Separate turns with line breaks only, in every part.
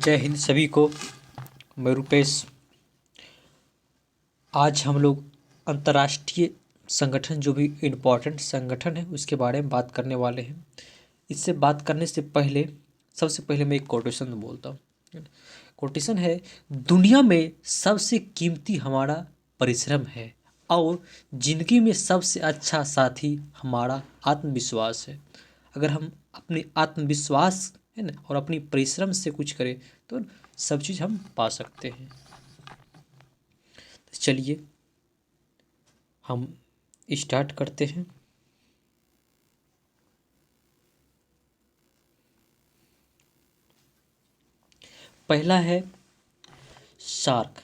जय हिंद सभी को। मैं रुपेश। आज हम लोग अंतर्राष्ट्रीय संगठन, जो भी इम्पोर्टेंट संगठन है, उसके बारे में बात करने वाले हैं। इससे बात करने से पहले सबसे पहले मैं एक कोटेशन बोलता हूँ। कोटेशन है, दुनिया में सबसे कीमती हमारा परिश्रम है और जिंदगी में सबसे अच्छा साथी हमारा आत्मविश्वास है। अगर हम अपने आत्मविश्वास है ना और अपनी परिश्रम से कुछ करें तो सब चीज़ हम पा सकते हैं। तो चलिए हम स्टार्ट करते हैं। पहला है शार्क।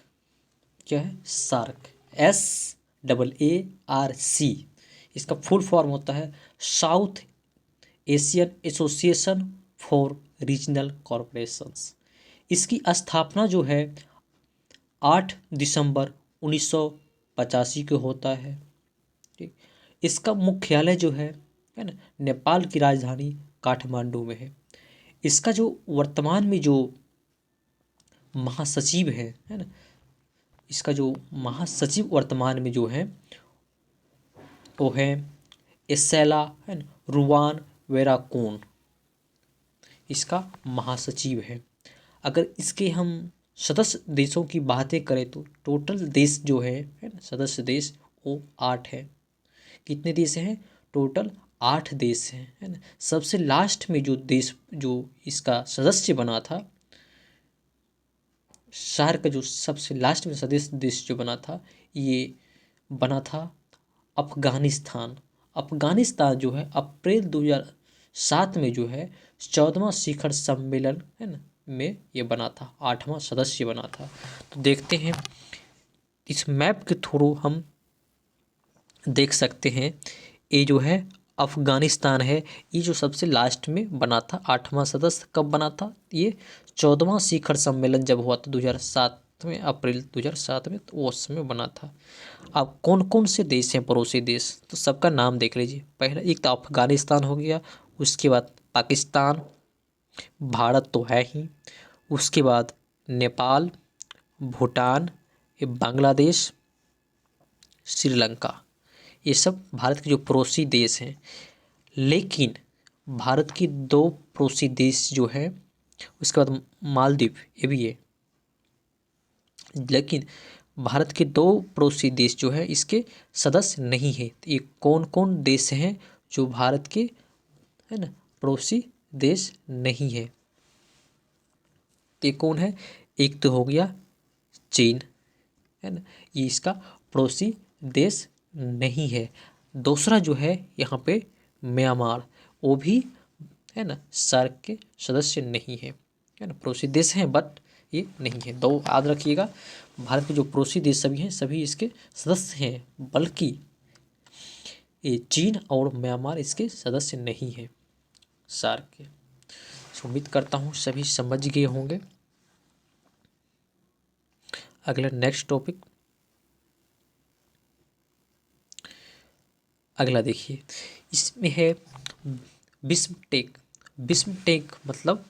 क्या है? Shark, SAARC। इसका फुल फॉर्म होता है south Asian association for regional corporations. इसकी स्थापना जो है 8 दिसंबर 1985 को होता है। ठीक। इसका मुख्यालय जो है ना, नेपाल की राजधानी काठमांडू में है। इसका जो वर्तमान में जो महासचिव है ना, इसका जो महासचिव वर्तमान में जो है वो है एसेला है ना, रुवान वेराकून इसका महासचिव है। अगर इसके हम सदस्य देशों की बातें करें तो टोटल देश जो है ना, सदस्य देश वो 8 है। कितने देश हैं? टोटल 8 देश हैं, है ना। सबसे लास्ट में जो देश जो इसका सदस्य बना था, सार्क का जो सबसे लास्ट में सदस्य देश जो बना था, ये बना था अफगानिस्तान। अफगानिस्तान जो है अप्रैल 2007 में जो है 14वां शिखर सम्मेलन है ना में ये बना था, 8वां सदस्य बना था। तो देखते हैं इस मैप के थ्रू हम देख सकते हैं। ये जो है अफगानिस्तान है, ये जो सबसे लास्ट में बना था। 8वां सदस्य कब बना था? ये 14वां शिखर सम्मेलन जब हुआ था 2007 में, अप्रैल 2007 में, तो उस समय बना था। अब कौन कौन से देश हैं पड़ोसी देश, तो सबका नाम देख लीजिए। पहला एक तो अफगानिस्तान हो गया, उसके बाद पाकिस्तान, भारत तो है ही, उसके बाद नेपाल, भूटान, ये बांग्लादेश, श्रीलंका। ये सब भारत के जो पड़ोसी देश हैं। लेकिन भारत की 2 पड़ोसी देश जो है, उसके बाद मालदीव, ये भी है। लेकिन भारत के 2 पड़ोसी देश जो है इसके सदस्य नहीं है। तो ये कौन कौन देश हैं जो भारत के है ना पड़ोसी देश नहीं है? तो ये कौन है? एक तो हो गया चीन, है ना, ये इसका पड़ोसी देश नहीं है। दूसरा जो है यहाँ पे म्यांमार, वो भी है ना सार्क के सदस्य नहीं है ना, पड़ोसी देश हैं बट ये नहीं है। 2 याद रखिएगा, भारत के जो पड़ोसी देश सभी हैं सभी इसके सदस्य हैं, बल्कि ये चीन और म्यांमार इसके सदस्य नहीं है सार्क के। उम्मीद करता हूँ सभी समझ गए होंगे। अगला नेक्स्ट टॉपिक, अगला देखिए, इसमें है बिस्मटेक। बिस्मटेक मतलब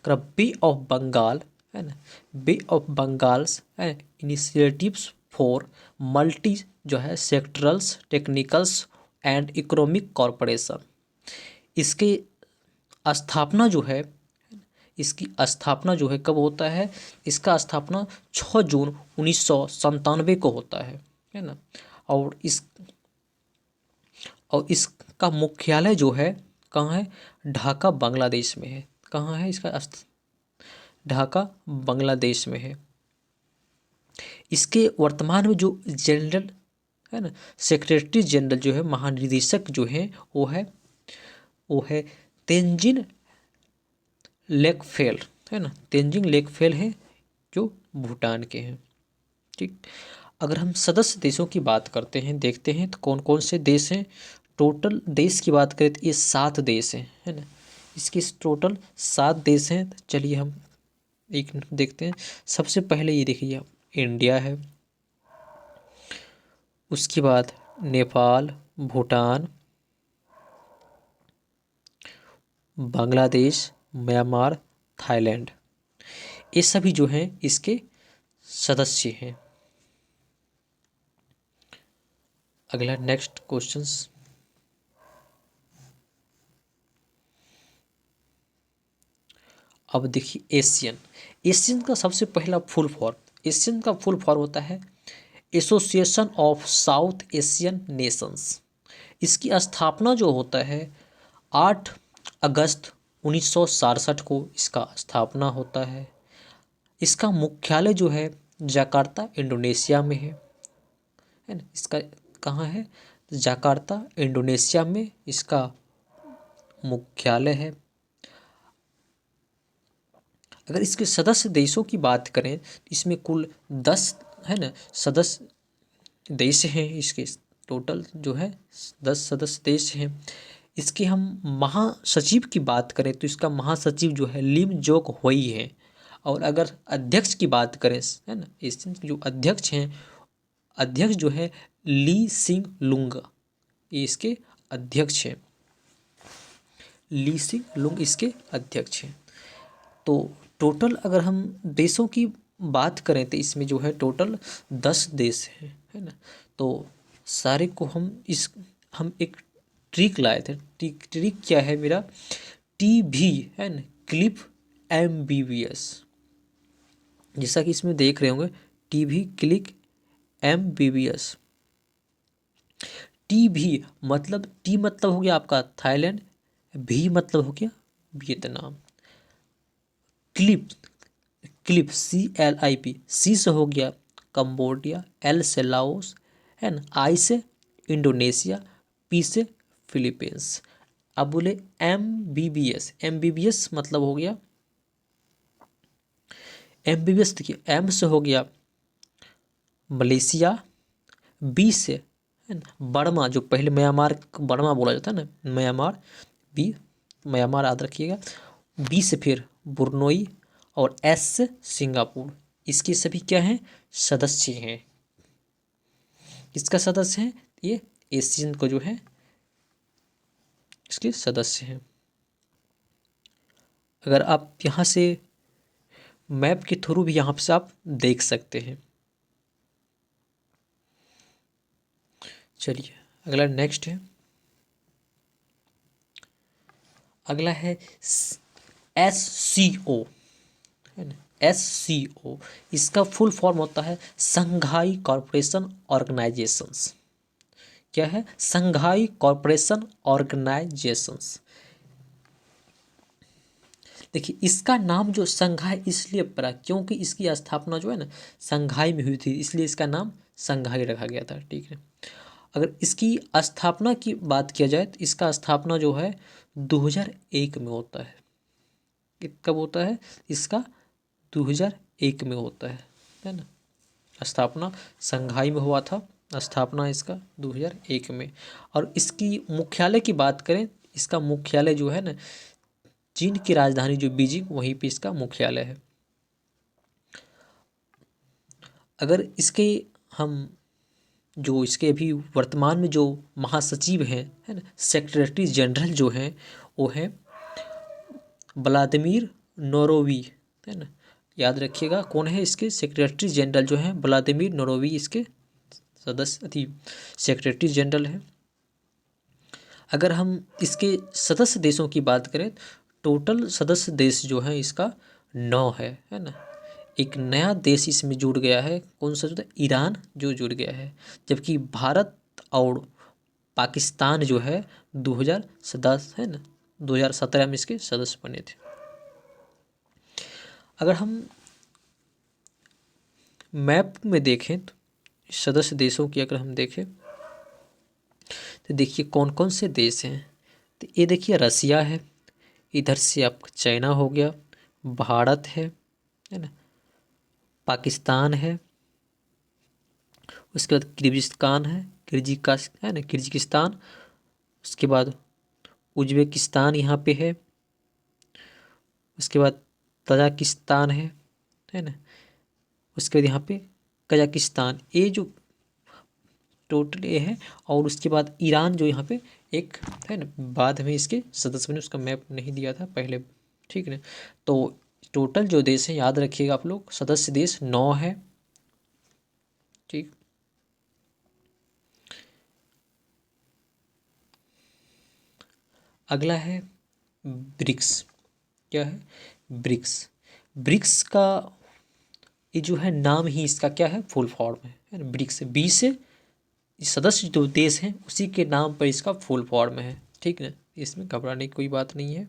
बे ऑफ बंगाल, है ना, bay of Bengal's initiatives for multi जो है sectorals technicals and economic corporation. इसकी स्थापना जो है, इसकी स्थापना जो है कब होता है? इसका स्थापना 6 जून 1997 को होता है ना। और इसका मुख्यालय जो है कहाँ है? ढाका बांग्लादेश में है। कहाँ है इसका ढाका बांग्लादेश में है। इसके वर्तमान में जो जनरल है ना, सेक्रेटरी जनरल जो है, महानिदेशक जो है वो है तेंजिन लेकफेल, है ना, तेंजिन लेकफेल है जो भूटान के हैं। ठीक। अगर हम सदस्य देशों की बात करते हैं, देखते हैं तो कौन कौन से देश हैं। टोटल देश की बात करें तो ये 7 देश हैं, है ना। इसके टोटल 7 देश हैं। तो चलिए हम एक देखते हैं। सबसे पहले ये देखिए इंडिया है, उसके बाद नेपाल, भूटान, बांग्लादेश, म्यांमार, थाईलैंड। ये सभी जो हैं इसके सदस्य हैं। अगला नेक्स्ट क्वेश्चंस। अब देखिए एशियन। एशियन का सबसे पहला फुल फॉर्म, एशियन का फुल फॉर्म होता है association of south Asian Nations. इसकी स्थापना जो होता है 8 अगस्त 1967 को इसका स्थापना होता है। इसका मुख्यालय जो है जकार्ता इंडोनेशिया में है ना। इसका कहाँ है? जकार्ता इंडोनेशिया में इसका मुख्यालय है। अगर इसके सदस्य देशों की बात करें तो इसमें कुल 10 है ना सदस्य देश हैं। इसके टोटल जो है 10 सदस्य देश हैं। इसके हम महासचिव की बात करें तो इसका महासचिव जो है लिम जोक होई है। और अगर अध्यक्ष की बात करें है ना, एशियन जो अध्यक्ष हैं, अध्यक्ष जो है ली सिंग लुंग, ये इसके अध्यक्ष हैं। ली सिंग लुंग इसके अध्यक्ष हैं। तो टोटल अगर हम देशों की बात करें तो इसमें जो है टोटल 10 देश हैं, है ना। तो सारे को हम एक ट्रिक लाए थे। ट्रिक क्या है मेरा? TB है ना, क्लिप MBBS। जैसा कि इसमें देख रहे होंगे TB क्लिक MBBS। TB मतलब T मतलब हो गया आपका थाईलैंड, V मतलब हो गया Vietnam. Clip clip CLIP, C से हो गया कंबोडिया, L से लाओस है ना, I से इंडोनेशिया, P से फिलीपींस। अब बोले MBBS मतलब हो गया MBBS, देखिए M से हो गया मलेशिया, B से है ना बर्मा, जो पहले म्यांमार बर्मा बोला जाता है ना, म्यांमार, B म्यांमार याद रखिएगा। B से फिर बुरनोई और S से सिंगापुर। इसके सभी क्या हैं? सदस्य हैं। किसका सदस्य हैं? ये एशियन को जो है इसके सदस्य हैं। अगर आप यहाँ से मैप के थ्रू भी यहाँ से आप देख सकते हैं। चलिए अगला नेक्स्ट है। अगला है SCO है ना। SCO इसका फुल फॉर्म होता है संघाई कॉरपोरेशन ऑर्गेनाइजेशंस। क्या है? Shanghai corporation organisations. देखिए इसका नाम जो संघाई इसलिए पड़ा क्योंकि इसकी स्थापना जो है ना संघाई में हुई थी, इसलिए इसका नाम संघाई रखा गया था। ठीक है। अगर इसकी स्थापना की बात किया जाए तो इसका स्थापना जो है 2001 में होता है। कब होता है? इसका 2001 में होता है ना। स्थापना संघाई में हुआ था, स्थापना इसका 2001 में। और इसकी मुख्यालय की बात करें, इसका मुख्यालय जो है ना चीन की राजधानी जो बीजिंग, वहीं पे इसका मुख्यालय है। अगर इसके हम जो इसके अभी वर्तमान में जो महासचिव हैं है ना, सेक्रेटरी जनरल जो हैं वो हैं व्लादिमीर नोरोवी, है ना। याद रखिएगा कौन है इसके सेक्रेटरी जनरल जो हैं, व्लादिमीर नोरोवी इसके सदस्य थी सेक्रेटरी जनरल है। अगर हम इसके सदस्य देशों की बात करें, टोटल सदस्य देश जो है इसका 9 है ना। एक नया देश इसमें जुड़ गया है, कौन सा जुड़ा? ईरान जो जुड़ गया है। जबकि भारत और पाकिस्तान जो है 2010 है ना 2017 में इसके सदस्य बने थे। अगर हम मैप में देखें तो सदस्य देशों की अगर हम देखें तो देखिए कौन कौन से देश हैं। तो ये देखिए रसिया है, इधर से आपका चाइना हो गया, भारत है ना, पाकिस्तान है, उसके बाद किर्गिस्तान है, है ना किर्गिस्तान, उसके बाद उज्बेकिस्तान यहाँ पे है, उसके बाद तजाकिस्तान है ना, उसके बाद यहाँ पे कजाकिस्तान। ये जो टोटल ये है। और उसके बाद ईरान जो यहाँ पे एक है ना बाद में इसके सदस्य बने, उसका मैप नहीं दिया था पहले। ठीक है। तो टोटल जो देश है याद रखिएगा आप लोग, सदस्य देश 9 है। ठीक, अगला है ब्रिक्स। क्या है? ब्रिक्स। ब्रिक्स का ये जो है नाम ही इसका क्या है, फुल फॉर्म है ना, ब्रिक्स। 20 सदस्य जो देश हैं उसी के नाम पर इसका फुल फॉर्म है। ठीक है, इसमें घबराने की कोई बात नहीं है।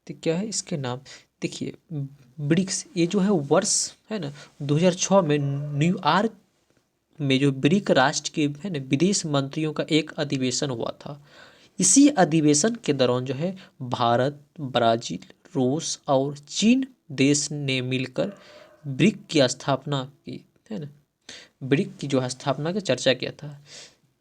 तो क्या है इसके नाम, देखिए ब्रिक्स, ये जो है वर्ष है ना 2006 में न्यूयॉर्क में जो ब्रिक राष्ट्र के है ना विदेश मंत्रियों का एक अधिवेशन हुआ था। इसी अधिवेशन के दौरान जो है भारत, ब्राजील, रूस और चीन देश ने मिलकर ब्रिक की स्थापना की, है ना। ब्रिक की जो स्थापना की चर्चा किया था,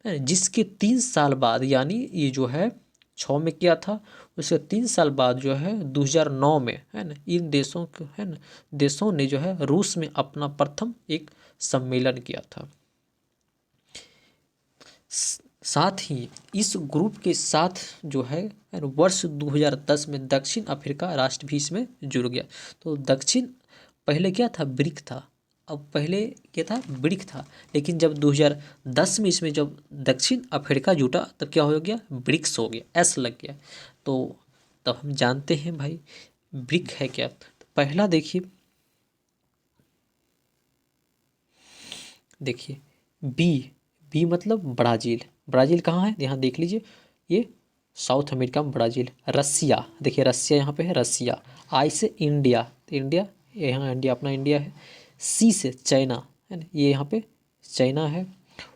है ना, जिसके 3 साल बाद, यानी ये जो है 6 में किया था, उसके 3 साल बाद जो है 2009 में, है ना, इन देशों के, है ना, देशों ने जो है रूस में अपना प्रथम एक सम्मेलन किया था। साथ ही इस ग्रुप के साथ जो है वर्ष 2010 में दक्षिण अफ्रीका राष्ट्र भी इसमें जुड़ गया। तो दक्षिण पहले क्या था, ब्रिक था। अब पहले क्या था, ब्रिक था, लेकिन जब 2010 में इसमें जब दक्षिण अफ्रीका जुटा तब क्या हो गया, ब्रिक्स हो गया, एस लग गया। तो तब हम जानते हैं भाई ब्रिक है क्या। तो पहला देखिए, बी मतलब ब्राज़ील। ब्राज़ील कहाँ है, यहाँ देख लीजिए, ये साउथ अमेरिका में ब्राज़ील। रसिया, देखिए रसिया यहाँ पे है, रसिया। आई से इंडिया, तो इंडिया, यहाँ इंडिया अपना इंडिया है। सी से चाइना, है ना, ये यहाँ पे चाइना है।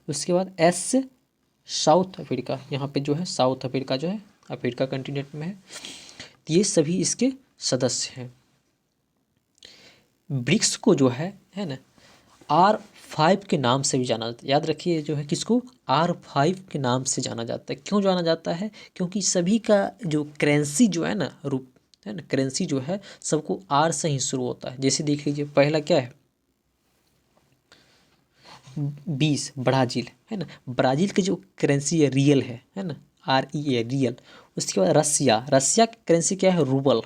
उसके बाद एस से साउथ अफ्रीका, यहाँ पे जो है साउथ अफ्रीका जो है अफ्रीका कंटिनेंट में है। तो ये सभी इसके सदस्य हैं। ब्रिक्स को जो है ना R5 के नाम से भी जाना जाता है। याद रखिए जो है किसको, R5 के नाम से जाना जाता है। क्यों जाना जाता है, क्योंकि सभी का जो करेंसी जो है ना, रूप है ना, करेंसी जो है सबको R से ही शुरू होता है। जैसे देख लीजिए पहला क्या है, 20 ब्राज़ील, है ना, ब्राज़ील की जो करेंसी है रियल है ना, REA रियल। उसके बाद रसिया, रसिया की करेंसी क्या है, रूबल।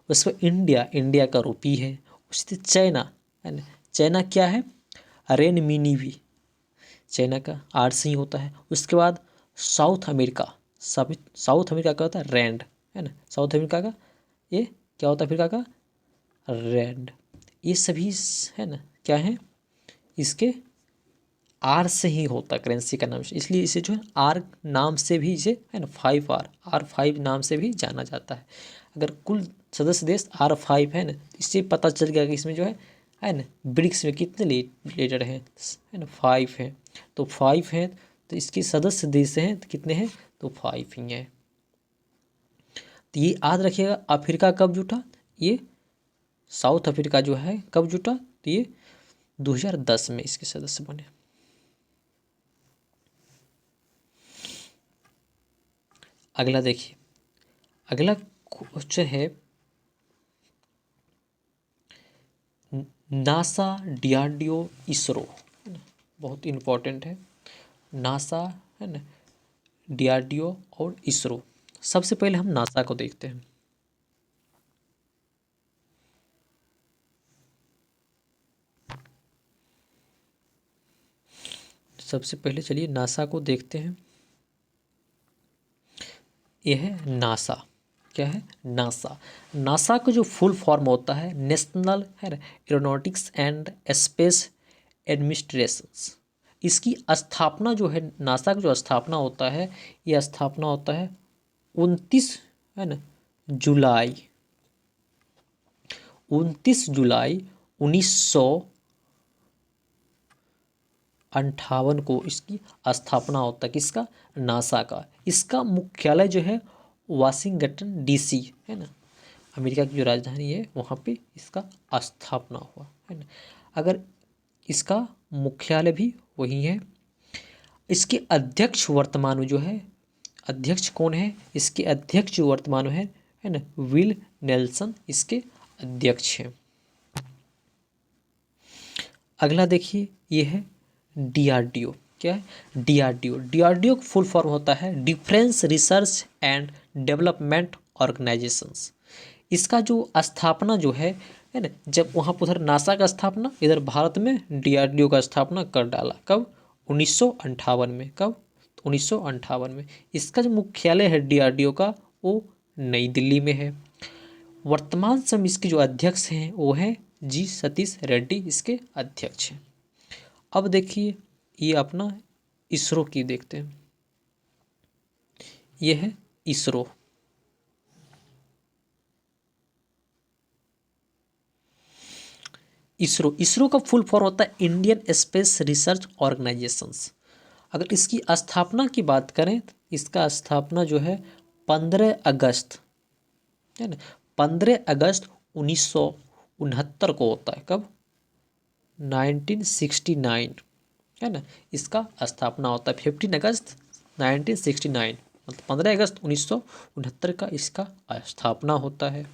उसके बाद इंडिया, इंडिया का रुपी है। उसके बाद चाइना, है ना, चाइना क्या है, रेनमिनी, चाइना का आर से ही होता है। उसके बाद साउथ अमेरिका, साउथ अमेरिका का होता है रैंड, है ना, साउथ अमेरिका का ये क्या होता है, अफ्रीका का रैंड। ये सभी है ना क्या है, इसके आर से ही होता है करेंसी का नाम, इसलिए इसे जो है आर नाम से भी इसे है ना 5R नाम से भी जाना जाता है। अगर कुल सदस्य देश R5 है ना, इससे पता चल गया कि इसमें जो है ना ब्रिक्स में कितने लीडर हैं, है ना 5 हैं। तो 5 हैं, तो इसके सदस्य देश हैं तो कितने हैं, तो 5 ही हैं। तो ये याद रखिएगा। अफ्रीका कब जुटा, ये साउथ अफ्रीका जो है कब जुटा, तो ये 2010 में इसके सदस्य बने। अगला देखिए, अगला क्वेश्चन है नासा, DRDO, इसरो, है ना, बहुत इम्पोर्टेंट है। नासा, है ना, DRDO और इसरो। सबसे पहले हम नासा को देखते हैं। सबसे पहले चलिए नासा को देखते हैं। यह है नासा। क्या है, नासा। नासा का जो फुल फॉर्म होता है नेशनल, है ना, एरोनॉटिक्स एंड स्पेस एडमिनिस्ट्रेशंस। इसकी स्थापना जो है, नासा का जो स्थापना होता है, यह स्थापना होता है 29, है ना, जुलाई 1958 को इसकी स्थापना होता है। किसका, नासा का। इसका मुख्यालय जो है वाशिंगटन DC, है ना, अमेरिका की जो राजधानी है वहाँ पे इसका स्थापना हुआ, है ना। अगर इसका मुख्यालय भी वही है। इसके अध्यक्ष वर्तमान में जो है, अध्यक्ष कौन है, इसके अध्यक्ष जो वर्तमान में है ना, विल नेल्सन इसके अध्यक्ष हैं। अगला देखिए, ये है DRDO। क्या है, DRDO का फुल फॉर्म होता है defence research and development organisations. इसका जो स्थापना जो है ना, जब वहाँ पर उधर नासा का स्थापना, इधर भारत में DRDO का स्थापना कर डाला। कब? 1958 में। कब? 1958 में। इसका जो मुख्यालय है DRDO का, वो नई दिल्ली में है। वर्तमान समय इसके जो अध्यक्ष हैं वो हैं जी सतीश रेड्डी, इसके अध्यक्ष हैं। अब देखिए ये अपना इसरो की देखते हैं। ये है इसरो। इसरो का फुल फॉर्म होता है इंडियन स्पेस रिसर्च ऑर्गेनाइजेशंस। अगर इसकी स्थापना की बात करें तो इसका स्थापना जो है 15 अगस्त, है ना, 15 अगस्त 1969 को होता है। कब? 1969, है ना, इसका स्थापना होता है 15 अगस्त 1969, मतलब 15 अगस्त 1969 का इसका स्थापना होता है।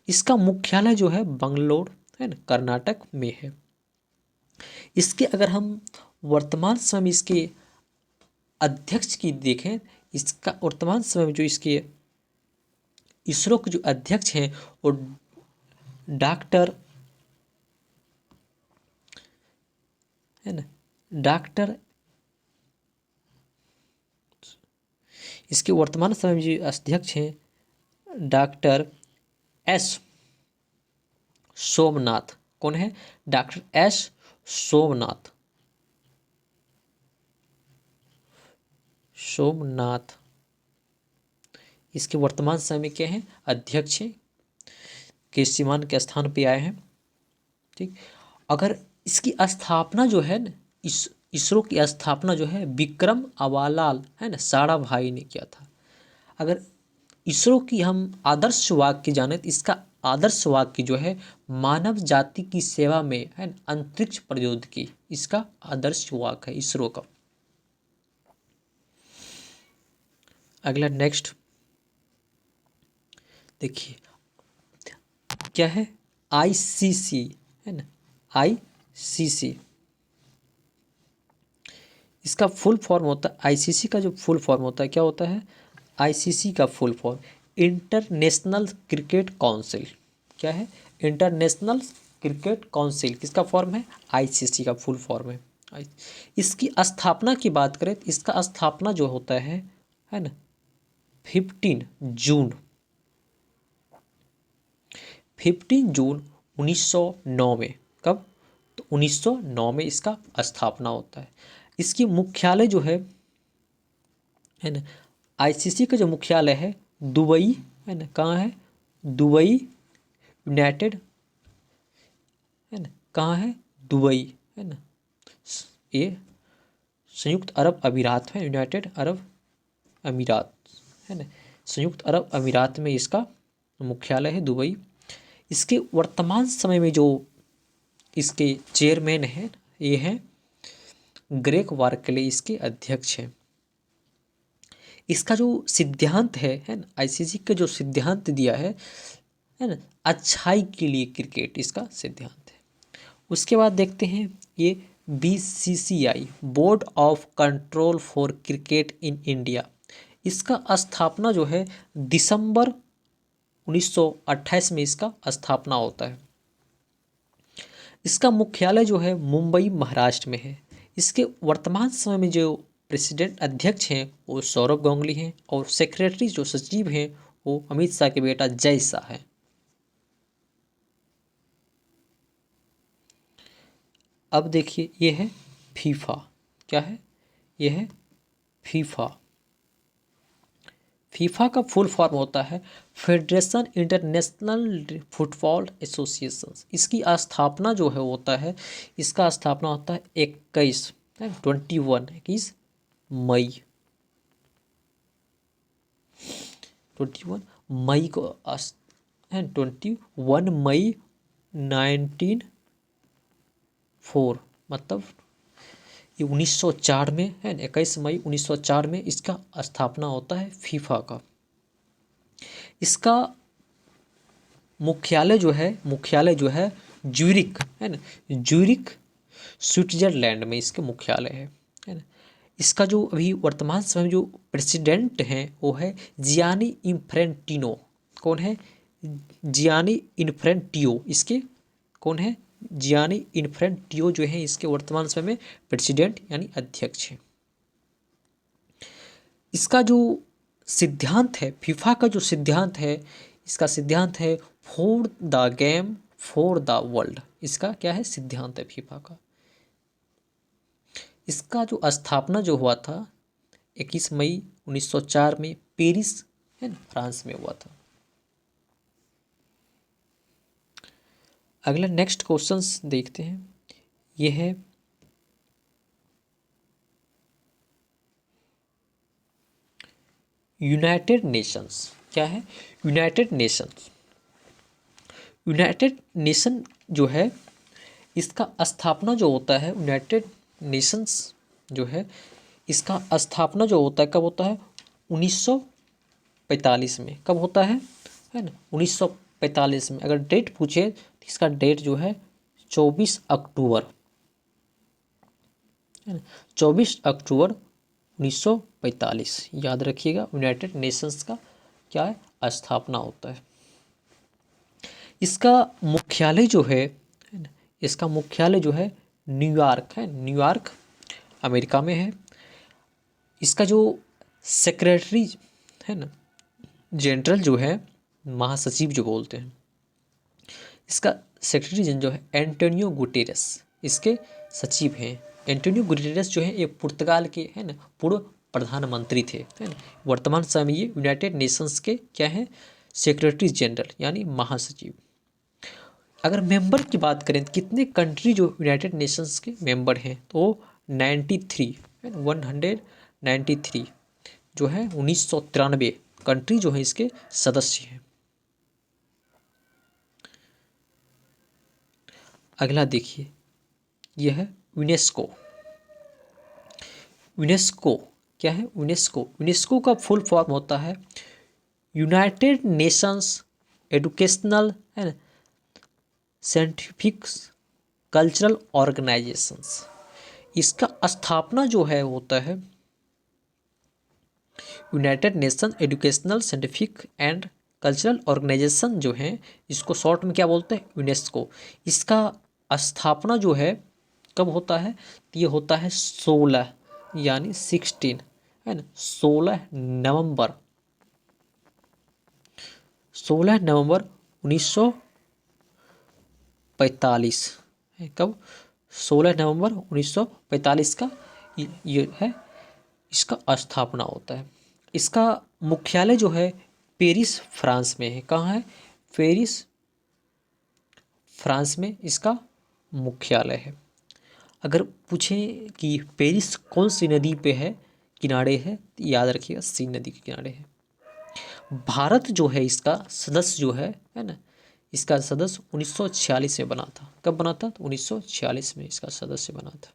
इसका मुख्यालय जो है बंगलोर, है ना, कर्नाटक में है। इसके अगर हम वर्तमान समय इसके अध्यक्ष की देखें, इसका वर्तमान समय में जो इसके इसरो के जो अध्यक्ष हैं वो डॉक्टर, है ना, डॉक्टर, इसके वर्तमान समय में जो अध्यक्ष हैं डॉक्टर एस सोमनाथ। कौन है? Doctor S Somnath. सोमनाथ इसके वर्तमान समय में क्या है? अध्यक्ष हैं, कीर्तिमान के स्थान पे आए हैं। ठीक। अगर इसकी स्थापना जो है ना, इसरो की स्थापना जो है विक्रम आवालाल, है ना, साराभाई ने किया था। अगर इसरो की हम आदर्श वाक्य जाने तो इसका आदर्श वाक्य जो है मानव जाति की सेवा में, है ना, अंतरिक्ष प्रौद्योगिकी, इसका आदर्श वाक्य है इसरो का। अगला नेक्स्ट देखिए क्या है? ICC, है ना, ICC इसका फुल फॉर्म होता है। ICC का जो फुल फॉर्म होता है क्या होता है? ICC का full form international cricket council. क्या है? इंटरनेशनल क्रिकेट काउंसिल किसका फॉर्म है? ICC का फुल फॉर्म है। इसकी स्थापना की बात करें तो इसका स्थापना जो होता है ना, 15 जून 1909 में। कब? तो 1909 में इसका स्थापना होता है। इसकी मुख्यालय जो है ना, ICC का जो मुख्यालय है दुबई, है ना, कहाँ है? दुबई, यूनाइटेड, है ना, कहाँ है? दुबई, है ना, ये संयुक्त अरब अमीरात है, यूनाइटेड अरब अमीरात, है ना, संयुक्त अरब अमीरात में इसका मुख्यालय है दुबई। इसके वर्तमान समय में जो इसके चेयरमैन हैं ये हैं ग्रेग वार्कले, इसके अध्यक्ष हैं। इसका जो सिद्धांत है ना, ICC का जो सिद्धांत दिया है ना, अच्छाई के लिए क्रिकेट, इसका सिद्धांत है। उसके बाद देखते हैं ये BCCI, board of control for cricket in India. इसका स्थापना जो है दिसंबर 1928 में इसका स्थापना होता है। इसका मुख्यालय जो है मुंबई, महाराष्ट्र में है। इसके वर्तमान समय में जो प्रेसिडेंट अध्यक्ष हैं वो सौरभ गांगुली हैं और सेक्रेटरी जो सचिव हैं वो अमित शाह के बेटा जय शाह हैं। अब देखिए ये है फीफा। क्या है? ये है फीफा। फीफा का फुल फॉर्म होता है फेडरेशन इंटरनेशनल फुटबॉल एसोसिएशन। इसकी स्थापना जो है होता है, इसका स्थापना होता है 21 मई 21 मई 1904, मतलब ये 1904 में है। 21 मई 1904 में इसका स्थापना होता है फीफा का। इसका मुख्यालय जो है ज्यूरिख, है ना, ज्यूरिख स्विट्जरलैंड में इसके मुख्यालय है ना। इसका जो अभी वर्तमान समय जो प्रेसिडेंट हैं वो है जियानी इन्फेंटिनो। कौन है? जियानी इन्फेंटिनो इसके कौन है? जियानी इन्फेंटिनो जो है इसके वर्तमान समय में प्रेसिडेंट यानी अध्यक्ष है। इसका जो सिद्धांत है, फीफा का जो सिद्धांत है, इसका सिद्धांत है for the game for the world. इसका क्या है? सिद्धांत है फीफा का। इसका जो स्थापना जो हुआ था 21 मई 1904 में पेरिस है ना, फ्रांस में हुआ था। अगला नेक्स्ट क्वेश्चंस देखते हैं। यह है यूनाइटेड नेशंस। क्या है? United Nations. यूनाइटेड नेशन जो है इसका स्थापना जो होता है, यूनाइटेड नेशंस जो है इसका स्थापना जो होता है कब होता है? 1945 में। कब होता है ना? 1945 में। अगर डेट पूछे तो इसका डेट जो है 24 अक्टूबर है ना, 24 अक्टूबर 1945 याद रखिएगा। यूनाइटेड नेशंस का क्या है? स्थापना होता है। इसका मुख्यालय जो है ना, इसका मुख्यालय जो है न्यूयॉर्क है, न्यूयॉर्क अमेरिका में है। इसका जो सेक्रेटरी है ना, जनरल जो है, महासचिव जो बोलते हैं, इसका सेक्रेटरी जनरल जो है एंटोनियो गुटेरेस इसके सचिव हैं। एंटोनियो गुटेरेस जो है ये पुर्तगाल के है ना पूर्व प्रधानमंत्री थे है ना। वर्तमान समय में ये यूनाइटेड नेशंस के क्या है? सेक्रेटरी जनरल यानी महासचिव। अगर मेंबर की बात करें तो कितने कंट्री जो यूनाइटेड नेशंस के मेंबर हैं तो 93 है, 193 जो है 1993 कंट्री जो है इसके सदस्य हैं। अगला देखिए, यह है यूनेस्को। यूनेस्को क्या है? यूनेस्को। यूनेस्को का फुल फॉर्म होता है यूनाइटेड नेशंस एजुकेशनल है ना साइंटिफिक कल्चरल ऑर्गेनाइजेशंस। इसका स्थापना जो है होता है United Nation Educational Scientific and Cultural Organization जो है इसको शॉर्ट में क्या बोलते हैं? यूनेस्को। इसका स्थापना जो है कब होता है? तो ये होता है 16 यानी 16 है ना, 16 नवंबर 1945 है। कब? 16 नवंबर 1945 का ये है इसका स्थापना होता है। इसका मुख्यालय जो है पेरिस फ्रांस में है। कहाँ है? पेरिस फ्रांस में इसका मुख्यालय है। अगर पूछें कि पेरिस कौन सी नदी पे है, किनारे है, तो याद रखिएगा सीन नदी के किनारे है। भारत जो है इसका सदस्य जो है ना, इसका सदस्य 1946 में बना था। कब बना था? तो 1946 में इसका सदस्य बना था।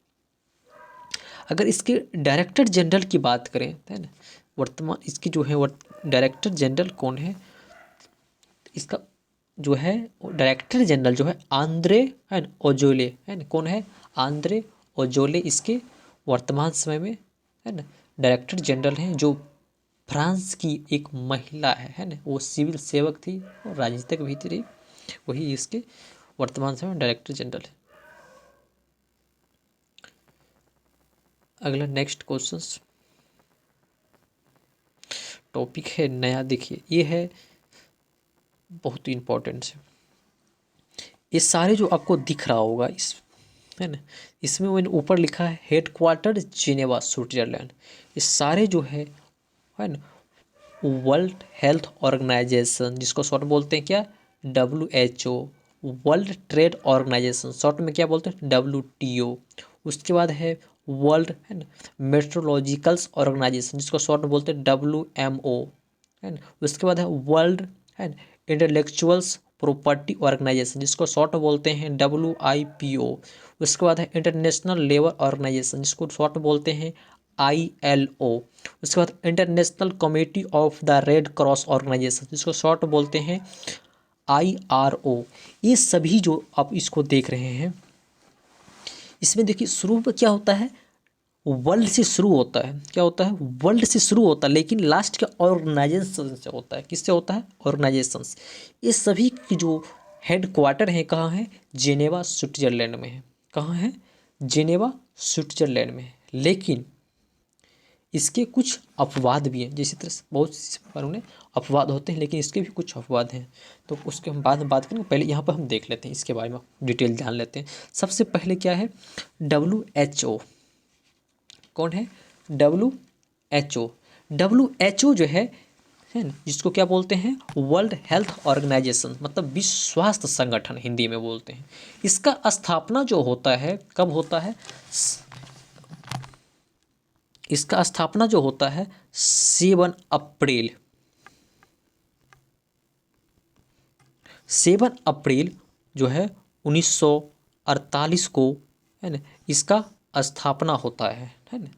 अगर इसके डायरेक्टर जनरल की बात करें है ना, वर्तमान इसकी जो है डायरेक्टर जनरल कौन है? इसका जो है डायरेक्टर जनरल जो है आंद्रे है ना ओजोले है ना। कौन है? आंद्रे ओजोले इसके वर्तमान समय में है ना डायरेक्टर जनरल हैं। जो फ्रांस की एक महिला है ना, वो सिविल सेवक थी और राजनीतिक भी थी, वही इसके वर्तमान समय में डायरेक्टर जनरल है। अगला नेक्स्ट क्वेश्चंस टॉपिक है नया। देखिए ये है बहुत ही इम्पोर्टेंट है। ये सारे जो आपको दिख रहा होगा इस है ना, इसमें मैंने ऊपर लिखा है हेडक्वार्टर जिनेवा स्विट्जरलैंड। ये सारे जो है ना वर्ल्ड हेल्थ ऑर्गेनाइजेशन जिसको शॉर्ट बोलते हैं क्या? WHO। World Trade Organization short में क्या बोलते हैं? WTO। उसके बाद है वर्ल्ड है ना मेट्रोलॉजिकल्स ऑर्गेनाइजेशन जिसको शॉर्ट में बोलते हैं WMO है ना। उसके बाद है वर्ल्ड है ना इंटेलेक्चुअल्स प्रॉपर्टी ऑर्गेनाइजेशन जिसको शॉर्ट में बोलते हैं WIPO। उसके बाद है इंटरनेशनल लेबर ऑर्गेनाइजेशन जिसको शॉर्ट में बोलते हैं ILO। उसके बाद International Committee of the Red Cross Organization जिसको शॉर्ट बोलते हैं IRO। ये सभी जो आप इसको देख रहे हैं, इसमें देखिए शुरू में क्या होता है? वर्ल्ड से शुरू होता है। क्या होता है? वर्ल्ड से शुरू होता है, लेकिन लास्ट क्या ऑर्गेनाइजेशन से होता है। किससे होता है? ऑर्गेनाइजेशंस। ये सभी की जो हेड क्वार्टर है कहाँ है? जेनेवा स्विट्जरलैंड में है। कहाँ है? जेनेवा स्विट्जरलैंड में है। लेकिन इसके कुछ अपवाद भी हैं, जैसे तरह से बहुत सी बारों में अपवाद होते हैं, लेकिन इसके भी कुछ अपवाद हैं, तो उसके हम बाद में बात करेंगे। पहले यहाँ पर हम देख लेते हैं, इसके बारे में डिटेल जान लेते हैं। सबसे पहले क्या है? WHO। कौन है? WHO। WHO जो है ना, जिसको क्या बोलते हैं? वर्ल्ड हेल्थ ऑर्गेनाइजेशन, मतलब विश्व स्वास्थ्य संगठन हिंदी में बोलते हैं। इसका स्थापना जो होता है कब होता है? इसका स्थापना जो होता है 7 अप्रैल 7 अप्रैल जो है 1948 को, है ना, इसका स्थापना होता है ना।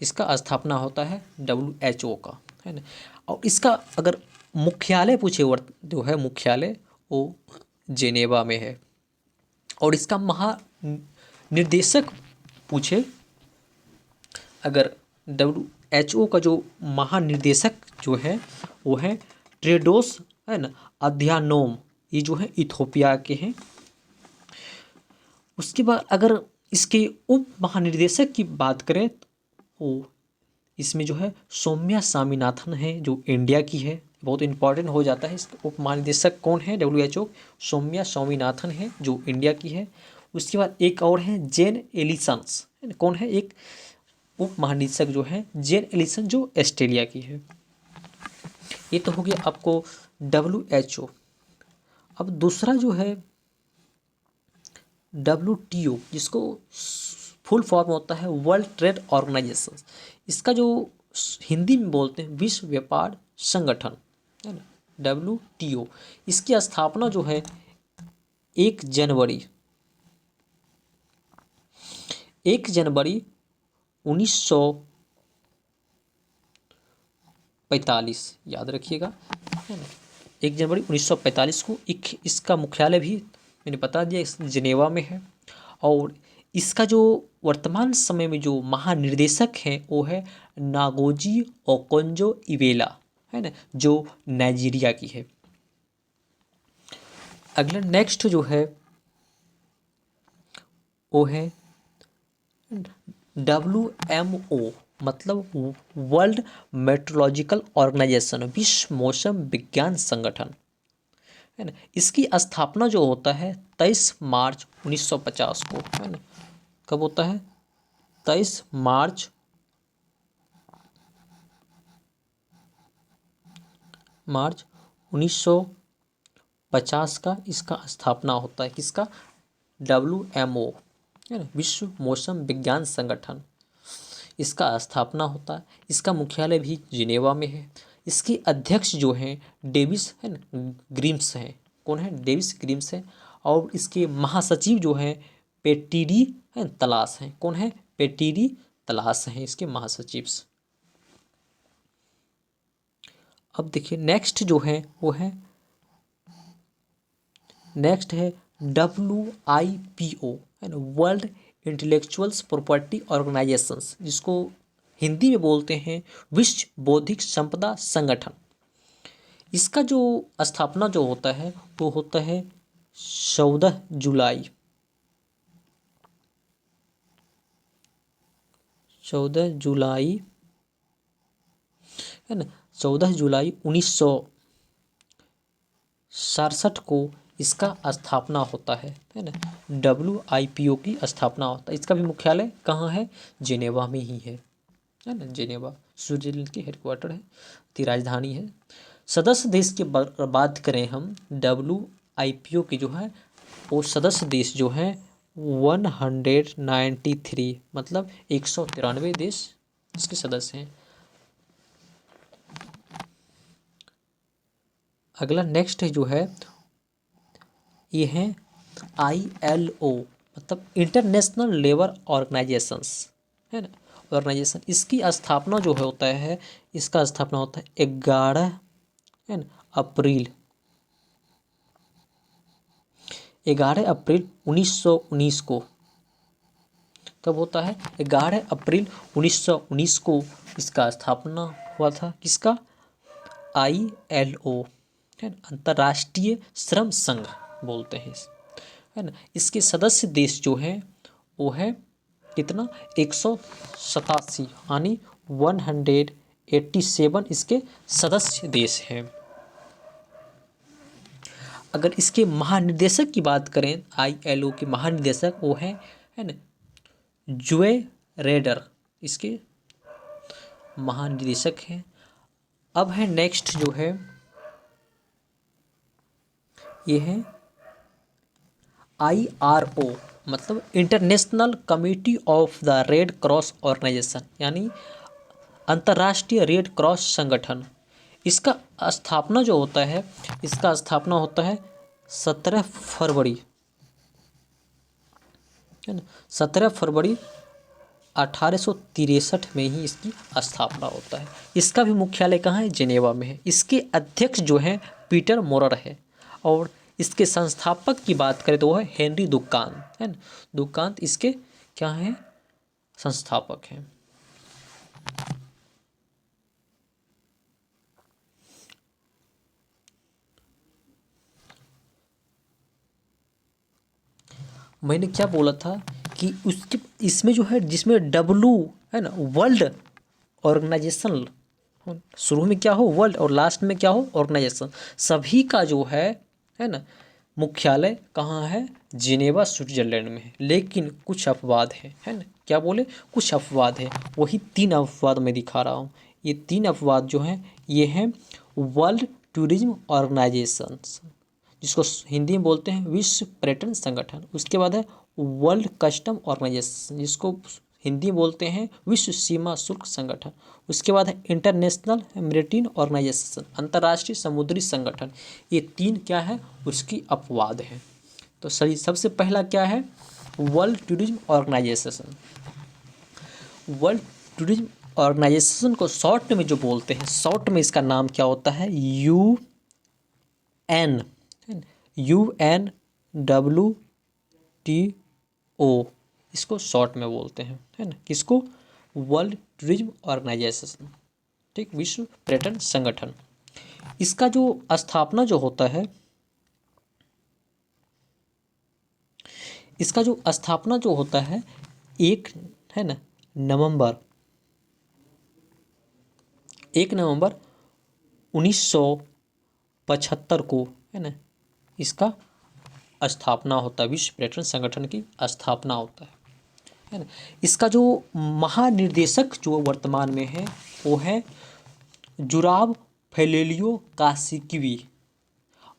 इसका स्थापना होता है WHO का, है ना। और इसका अगर मुख्यालय पूछे, जो है मुख्यालय वो जेनेवा में है। और इसका महानिर्देशक पूछे, अगर WHO का जो महानिर्देशक जो है वो है टेड्रोस, है ना, अधनोम। ये जो है इथोपिया के हैं। उसके बाद अगर इसके उप महानिर्देशक की बात करें तो इसमें जो है सौम्या स्वामीनाथन है, जो इंडिया की है। बहुत इंपॉर्टेंट हो जाता है। इसके उप महानिदेशक कौन है? WHO सौम्या स्वामीनाथन है, जो इंडिया की है। उसके बाद एक और है जेन एलिसन्स। कौन है? एक उप महानिदेशक जो है जेन एलिसन, जो ऑस्ट्रेलिया की है। ये तो हो गया आपको WHO। अब दूसरा जो है WTO, जिसको फुल फॉर्म होता है वर्ल्ड ट्रेड ऑर्गेनाइजेशन। इसका जो हिंदी में बोलते हैं विश्व व्यापार संगठन, है ना, WTO। इसकी स्थापना जो है 1 जनवरी 1945, याद रखिएगा, है ना। 1 जनवरी 1945 को इसका मुख्यालय भी मैंने बता दिया, इस जिनेवा में है। और इसका जो वर्तमान समय में जो महानिर्देशक हैं वो है नागोजी ओकोंजो इवेला, है ना, जो नाइजीरिया की है। अगला नेक्स्ट जो है वो है WMO, मतलब वर्ल्ड मेट्रोलॉजिकल ऑर्गेनाइजेशन, विश्व मौसम विज्ञान संगठन, है ना। इसकी स्थापना जो होता है 23 मार्च 1950 को, है ना। कब होता है? 23 मार्च 1950 का इसका स्थापना होता है। किसका? WMO, है ना, विश्व मौसम विज्ञान संगठन। इसका स्थापना होता है। इसका मुख्यालय भी जिनेवा में है। इसके अध्यक्ष जो हैं डेविस, है ना, ग्रीम्स हैं। कौन है? डेविस ग्रीम्स हैं। और इसके महासचिव जो हैं पेटीरी, है, तलाश हैं। कौन है? पेटीरी तलाश हैं इसके महासचिव। अब देखिए नेक्स्ट जो है वो है, नेक्स्ट है WIPO, है ना, वर्ल्ड इंटेलेक्चुअल्स प्रॉपर्टी ऑर्गेनाइजेशंस, जिसको हिंदी में बोलते हैं विश्व बौद्धिक संपदा संगठन। इसका जो स्थापना जो होता है वो होता है 14 जुलाई 14 जुलाई, है ना, 14 जुलाई 1967 को इसका स्थापना होता है ना। WIPO की स्थापना होता है। इसका भी मुख्यालय कहाँ है? जिनेवा में ही है ना। जिनेवा स्विट्जरलैंड की हेडक्वार्टर है, की राजधानी है। सदस्य देश की बात करें हम, WIPO की जो है वो सदस्य देश जो है 193, मतलब 193 देश इसके सदस्य हैं। अगला नेक्स्ट जो है ये है ILO, मतलब इंटरनेशनल लेबर ऑर्गेनाइजेशंस, है ना, ऑर्गेनाइजेशन। इसकी स्थापना जो होता है, इसका स्थापना होता है 11, है ना, अप्रैल 11 अप्रैल 1919 को। कब होता है? 11 अप्रैल 1919 को इसका स्थापना हुआ था। किसका? ILO, है ना, अंतर्राष्ट्रीय श्रम संघ बोलते हैं है ना। इसके सदस्य देश जो हैं वो है कितना? 187, यानी 187 इसके सदस्य देश हैं। अगर इसके महानिदेशक की बात करें, ILO के महानिदेशक वो है ना, जोए रेडर इसके महानिदेशक हैं। अब है नेक्स्ट जो है ये है IRO, मतलब International Committee of the Red Cross Organization, यानी अंतर्राष्ट्रीय रेड क्रॉस संगठन। इसका स्थापना जो होता है, इसका स्थापना होता है 17 फरवरी, है ना, 17 फरवरी 1863 में ही इसकी स्थापना होता है। इसका भी मुख्यालय कहाँ है? जिनेवा में है। इसके अध्यक्ष जो हैं पीटर मोरर है, और इसके संस्थापक की बात करें तो वो है हेनरी डुकान, है ना। डुकान इसके क्या हैं? संस्थापक हैं। मैंने क्या बोला था कि उसके इसमें जो है, जिसमें W है ना, वर्ल्ड ऑर्गेनाइजेशन, शुरू में क्या हो वर्ल्ड और लास्ट में क्या हो ऑर्गेनाइजेशन, सभी का जो है ना, मुख्यालय कहाँ है? जिनेवा स्विट्जरलैंड में है। लेकिन कुछ अपवाद है ना, क्या बोले? कुछ अपवाद है। वही 3 अपवाद मैं दिखा रहा हूँ। ये 3 अपवाद जो हैं ये हैं वर्ल्ड टूरिज्म ऑर्गेनाइजेशन, जिसको हिंदी में बोलते हैं विश्व पर्यटन संगठन। उसके बाद है वर्ल्ड कस्टम ऑर्गेनाइजेशन, जिसको हिंदी में बोलते हैं विश्व सीमा शुल्क संगठन। उसके बाद है इंटरनेशनल मैरीटाइम ऑर्गेनाइजेशन, अंतर्राष्ट्रीय समुद्री संगठन। ये 3 क्या है? उसकी अपवाद है। तो सही, सबसे पहला क्या है? World Tourism Organization. World Tourism Organization को शॉर्ट में जो बोलते हैं, शॉर्ट में इसका नाम क्या होता है? UNWTO, इसको शॉर्ट में बोलते हैं, है ना। किसको? वर्ल्ड टूरिज्म ऑर्गेनाइजेशन, ठीक, विश्व पर्यटन संगठन। इसका जो स्थापना जो होता है, इसका जो स्थापना जो होता है 1 है ना नवंबर 1975 को, है ना, इसका स्थापना होता है। विश्व पर्यटन संगठन की स्थापना होता है ना। इसका जो महानिर्देशक जो वर्तमान में है वो है जुराव फैलेलियो कासिक्वी,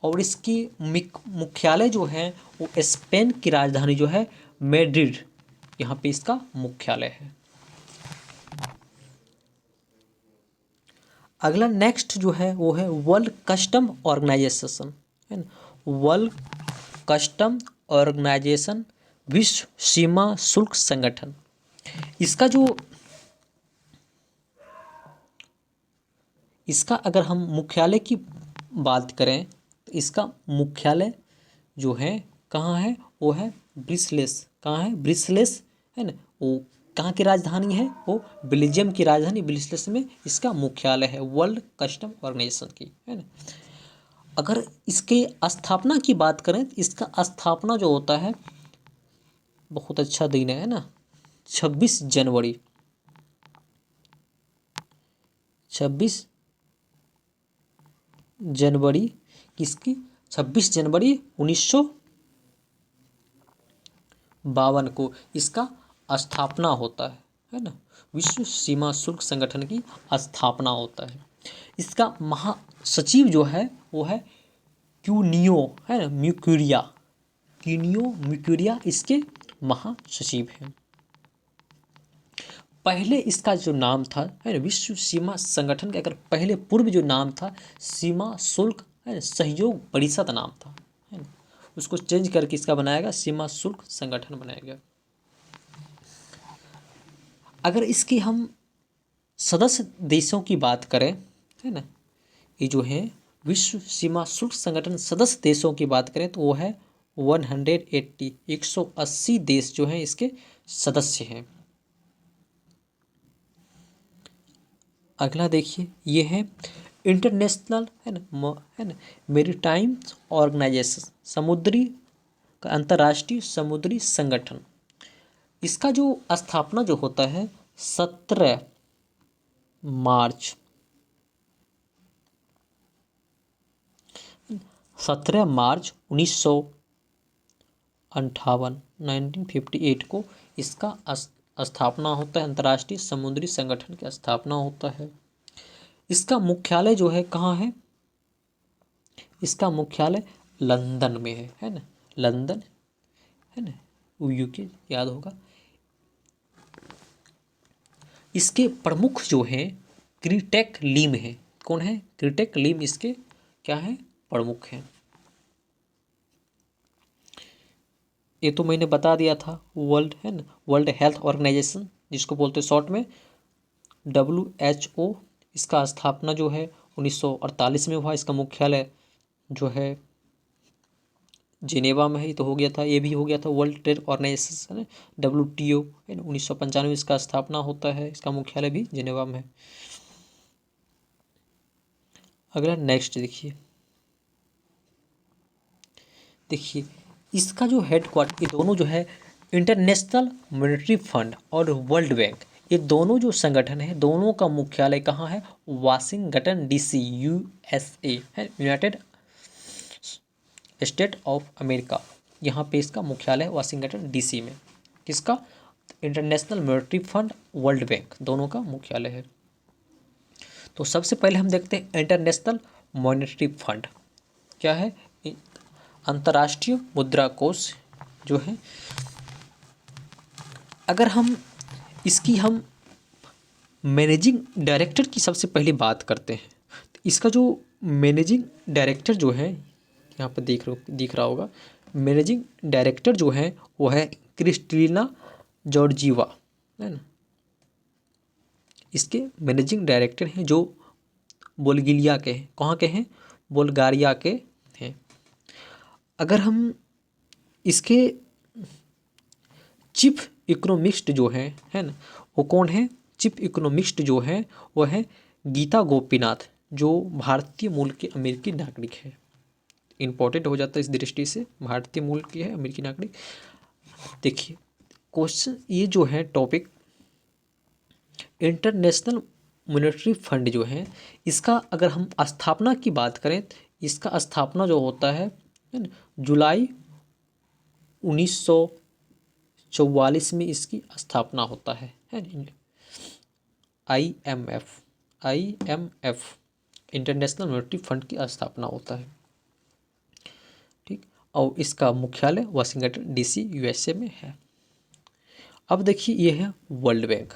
और इसकी मुख्यालय जो है वो स्पेन की राजधानी जो है मैड्रिड, यहाँ पे इसका मुख्यालय है। अगला नेक्स्ट जो है वो है वर्ल्ड कस्टम ऑर्गेनाइजेशन, है ना। वर्ल्ड कस्टम ऑर्गेनाइजेशन, विश्व सीमा शुल्क संगठन। इसका अगर हम मुख्यालय की बात करें तो इसका मुख्यालय जो है कहाँ है? वो है ब्रिसेल्स। कहाँ है? ब्रिसेल्स, है ना। वो कहाँ की राजधानी है? वो बेल्जियम की राजधानी ब्रिसेल्स में इसका मुख्यालय है, वर्ल्ड कस्टम ऑर्गेनाइजेशन की, है ना। अगर इसके स्थापना की बात करें तो इसका स्थापना जो होता है, बहुत अच्छा दिन है ना, 26 जनवरी किसकी? 26 जनवरी 1952 को इसका स्थापना होता है ना। विश्व सीमा शुल्क संगठन की स्थापना होता है। इसका महासचिव जो है वो है क्यूनियो, है ना, म्यूक्यूरिया इसके महासचिव हैं। पहले इसका जो नाम था, है ना, विश्व सीमा संगठन का अगर पहले पूर्व जो नाम था सीमा शुल्क, है ना, सहयोग परिषद नाम था, है ना। उसको चेंज करके इसका बनाया गया सीमा शुल्क संगठन बनाया गया। अगर इसकी हम सदस्य देशों की बात करें, है ना, ये जो है विश्व सीमा शुल्क संगठन सदस्य देशों की बात करें तो वो है 180 देश जो हैं इसके सदस्य हैं। अगला देखिए, ये है इंटरनेशनल, है ना मेरीटाइम ऑर्गेनाइजेशन, समुद्री का अंतर्राष्ट्रीय समुद्री संगठन। इसका जो स्थापना जो होता है 17 मार्च 1958 1958 को इसका स्थापना होता है। अंतर्राष्ट्रीय समुद्री संगठन की स्थापना होता है। इसका मुख्यालय जो है कहाँ है? इसका मुख्यालय लंदन में है ना, लंदन, है ना, यूके, याद होगा। इसके प्रमुख जो हैं क्रिटेक लीम है। कौन है? क्रिटेक लीम इसके क्या है? प्रमुख हैं। ये तो मैंने बता दिया था। वर्ल्ड, है ना, वर्ल्ड हेल्थ ऑर्गेनाइजेशन जिसको बोलते हैं शॉर्ट में WHO, इसका स्थापना जो है 1948 में हुआ। इसका मुख्यालय जो है जिनेवा में है। तो हो गया था, ये भी हो गया था। वर्ल्ड ट्रेड ऑर्गेनाइजेशन, WTO, है ना, 1995 इसका स्थापना होता है। इसका मुख्यालय भी जिनेवा में है। अगला नेक्स्ट देखिए, इसका जो हेडक्वार्टर, ये दोनों जो है इंटरनेशनल मॉनेटरी फंड और वर्ल्ड बैंक, ये दोनों जो संगठन है, दोनों का मुख्यालय कहाँ है? वाशिंगटन DC, USA, है, यूनाइटेड स्टेट ऑफ अमेरिका। यहाँ पे इसका मुख्यालय है वाशिंगटन DC में। किसका? International monetary fund, world bank, दोनों का मुख्यालय है। तो सबसे पहले हम देखते हैं इंटरनेशनल मॉनेटरी फंड क्या है। अंतर्राष्ट्रीय मुद्रा कोष जो है, अगर हम इसकी मैनेजिंग डायरेक्टर की सबसे पहले बात करते हैं, तो इसका जो मैनेजिंग डायरेक्टर जो है, यहाँ पर दिख रहा होगा, मैनेजिंग डायरेक्टर जो है वो है क्रिस्टलिना जॉर्जीवा, है ना। इसके मैनेजिंग डायरेक्टर हैं जो बुल्गारिया के हैं। कहाँ के हैं? बुल्गारिया के हैं। अगर हम इसके चीफ इकोनॉमिस्ट जो है ना, वो कौन है? चीफ इकोनॉमिस्ट जो है वो है गीता गोपीनाथ, जो भारतीय मूल के अमेरिकी नागरिक है। इंपॉर्टेंट हो जाता है इस दृष्टि से, भारतीय मूल की है, अमेरिकी नागरिक। देखिए क्वेश्चन, ये जो है टॉपिक इंटरनेशनल मॉनेटरी फंड जो है, इसका अगर हम स्थापना की बात करें, इसका स्थापना जो होता है ना, जुलाई 1944 में इसकी स्थापना होता है। IMF इंटरनेशनल मॉनेटरी फंड की स्थापना होता है, ठीक। और इसका मुख्यालय वाशिंगटन DC USA में है। अब देखिए, ये है वर्ल्ड बैंक।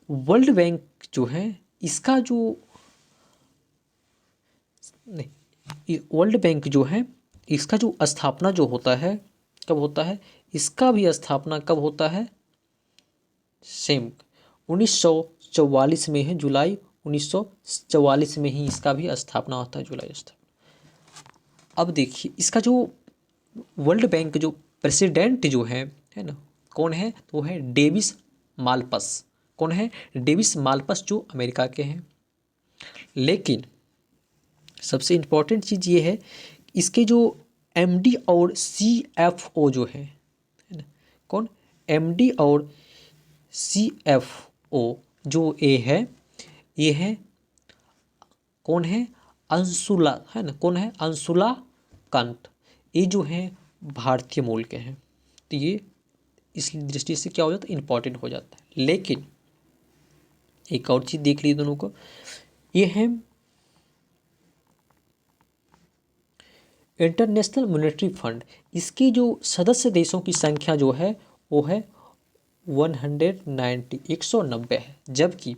वर्ल्ड बैंक जो है, इसका जो नहीं, वर्ल्ड बैंक जो है, इसका जो स्थापना जो होता है कब होता है? इसका भी स्थापना कब होता है? सेम 1944 में है। जुलाई 1944 में ही इसका भी स्थापना होता है, जुलाई स्थापना। अब देखिए, इसका जो वर्ल्ड बैंक जो प्रेसिडेंट जो है ना, कौन है? तो वो है डेविस मालपस। कौन है? डेविस मालपस, जो अमेरिका के हैं। लेकिन सबसे इम्पोर्टेंट चीज़ ये है, इसके जो MD और CFO जो है ना, कौन? MD और CFO जो ये है कौन है? अंशुला, है ना। कौन है? अंशुला कांत। ये जो है भारतीय मूल के हैं। तो ये इस दृष्टि से क्या हो जाता है? इम्पोर्टेंट हो जाता है। लेकिन एक और चीज़ देख लीजिए दोनों को, ये है इंटरनेशनल मॉनेटरी फंड। इसकी जो सदस्य देशों की संख्या जो है वो है 190 है। जबकि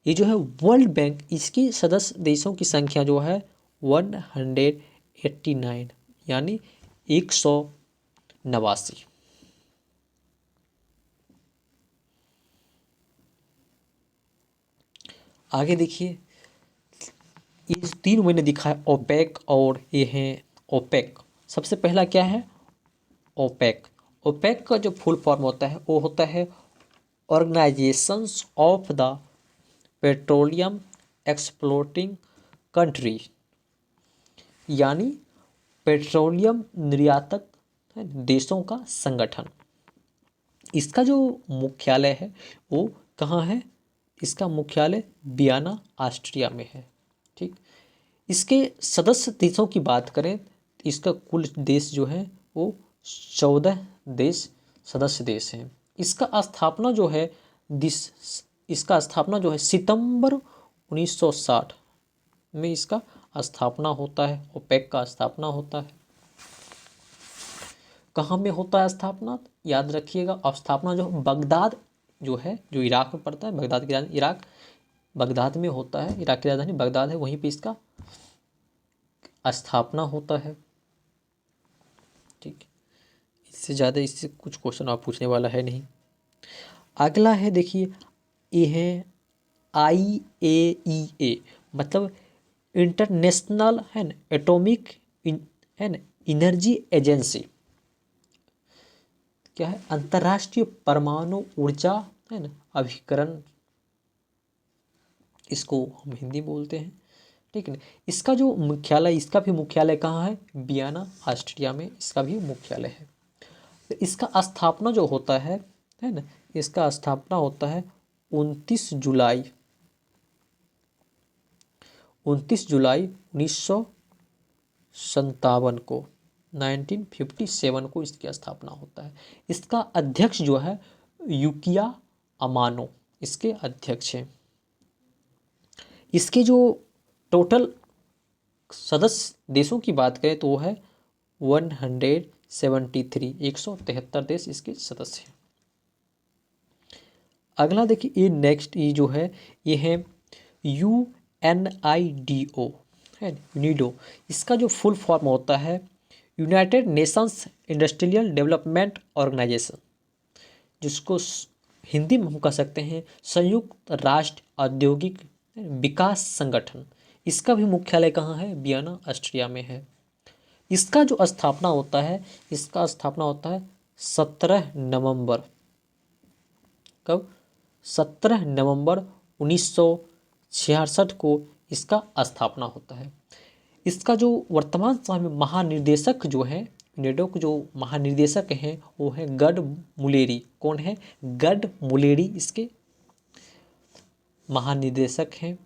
ये जो है वर्ल्ड बैंक, इसकी सदस्य देशों की संख्या जो है 189, यानी 189। आगे देखिए, ये तीन मैंने दिखाया, ओपेक और ये है ओपेक। सबसे पहला क्या है? ओपेक। ओपेक का जो फुल फॉर्म होता है वो होता है organisations of the petroleum exploiting country, यानी पेट्रोलियम निर्यातक देशों का संगठन। इसका जो मुख्यालय है वो कहाँ है? इसका मुख्यालय वियना ऑस्ट्रिया में है। ठीक, इसके सदस्य देशों की बात करें तो इसका कुल देश जो है वो 14 देश सदस्य देश हैं। इसका स्थापना जो है सितंबर 1960 में इसका स्थापना होता है। ओपेक का स्थापना होता है। कहाँ में होता है स्थापना? याद रखिएगा, स्थापना जो बगदाद जो है, जो इराक में पड़ता है, बगदाद की राजधानी इराक, बगदाद में होता है। इराक की राजधानी बगदाद है, वहीं पे इसका स्थापना होता है। ठीक, इससे ज़्यादा इससे कुछ क्वेश्चन आप पूछने वाला है नहीं। अगला है, देखिए, ये है IAEA, मतलब इंटरनेशनल है ना एटॉमिक है ना एनर्जी एजेंसी। क्या है? अंतर्राष्ट्रीय परमाणु ऊर्जा है ना अभिकरण, इसको हम हिंदी बोलते हैं। ठीक है ना। इसका जो मुख्यालय, इसका भी मुख्यालय कहाँ है? वियना ऑस्ट्रिया में इसका भी मुख्यालय है। तो इसका स्थापना जो होता है ना, इसका स्थापना होता है 29 जुलाई 1957 को, 1957 को इसकी स्थापना होता है। इसका अध्यक्ष जो है युकिया अमानो इसके अध्यक्ष हैं। इसके जो टोटल सदस्य देशों की बात करें तो वो है 173, 173 देश इसके सदस्य हैं। अगला देखिए, ये नेक्स्ट ये जो है ये है UNIDO है, यूनिडो। इसका जो फुल फॉर्म होता है United Nations Industrial Development Organization, जिसको हिंदी में हम कह सकते हैं संयुक्त राष्ट्र औद्योगिक विकास संगठन। इसका भी मुख्यालय कहाँ है? वियना ऑस्ट्रिया में है। इसका जो स्थापना होता है, इसका स्थापना होता है 17 नवंबर, कब? 17 नवंबर 1966 को इसका स्थापना होता है। इसका जो वर्तमान समय में महानिर्देशक जो है, यूनेडो के जो महानिर्देशक हैं वो है गड मुलेरी। कौन है? गड मुलेरी इसके महानिदेशक हैं।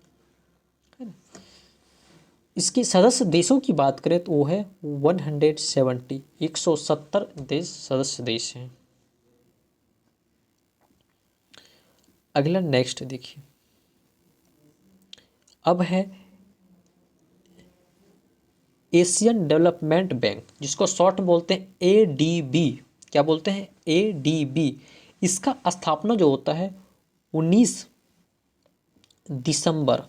इसके सदस्य देशों की बात करें तो वो है 170, 170 देश सदस्य देश हैं। अगला नेक्स्ट देखिए, अब है एशियन डेवलपमेंट बैंक, जिसको शॉर्ट में बोलते हैं ADB। क्या बोलते हैं? ADB। इसका स्थापना जो होता है 19 दिसंबर